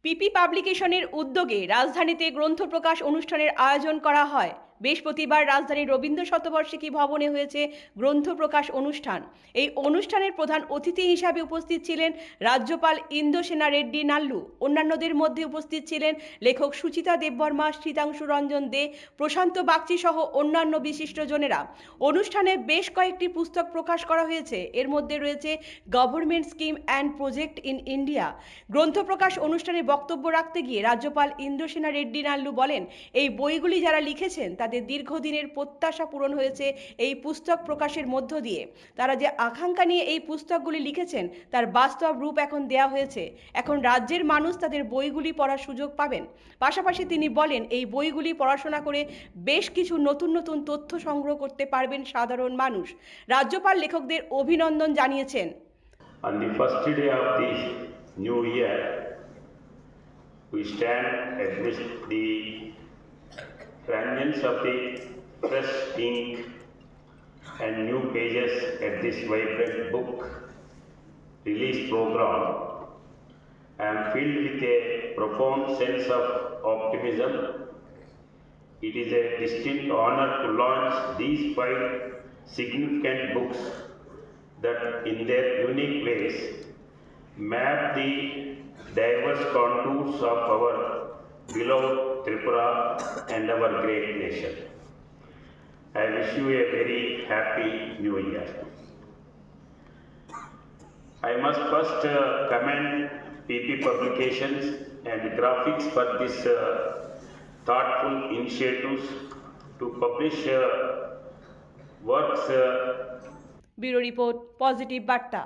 পিপি পাবলিকেশনের উদ্যোগে রাজধানীতে গ্রন্থ প্রকাশ অনুষ্ঠানের আয়োজন করা হয়। বৃহস্পতিবার রাজধানীর রবীন্দ্র শতবার্ষিকী ভবনে হয়েছে গ্রন্থ প্রকাশ অনুষ্ঠান। এই অনুষ্ঠানের প্রধান অতিথি হিসাবে উপস্থিত ছিলেন রাজ্যপাল ইন্দ্রসেনা রেড্ডি নাল্লু। অন্যান্যদের মধ্যে উপস্থিত ছিলেন লেখক সুচিতা দেববর্মা, শীতাংশু রঞ্জন দে, প্রশান্ত বাগচি সহ অন্যান্য বিশিষ্টজনেরা। অনুষ্ঠানে বেশ কয়েকটি পুস্তক প্রকাশ করা হয়েছে। এর মধ্যে রয়েছে government scheme and project in India. গ্রন্থ প্রকাশ অনুষ্ঠানে বক্তব্য রাখতে গিয়ে রাজ্যপাল ইন্দ্রসেনা রেড্ডি নাল্লু বলেন, এই বইগুলি যারা লিখেছেন তাদের দীর্ঘদিনের প্রত্যাশা পূরণ হয়েছে এই পুস্তক প্রকাশের মধ্য দিয়ে। তারা যে আকাঙ্ক্ষা নিয়ে এই পুস্তকগুলি লিখেছেন তার বাস্তব রূপ এখন দেয়া হয়েছে। এখন রাজ্যের মানুষ তাদের বইগুলি পড়ার সুযোগ পাবেন। পাশাপাশি তিনি বলেন, এই বইগুলি পড়াশোনা করে বেশ কিছু নতুন নতুন তথ্য সংগ্রহ করতে পারবেন সাধারণ মানুষ। রাজ্যপাল লেখকদের অভিনন্দন জানিয়েছেন। On the first day of the new year, we stand amidst the remnants of the fresh ink and new pages at this vibrant book release program. I am filled with a profound sense of optimism. It is a distinct honor to launch these 5 significant books that in their unique ways map the diverse contours of our beloved Tripura and our great nation. I wish you a very happy new year. I must first commend PP Publications and Graphics for this thoughtful initiatives to publish works. Bureau report, positive বার্তা।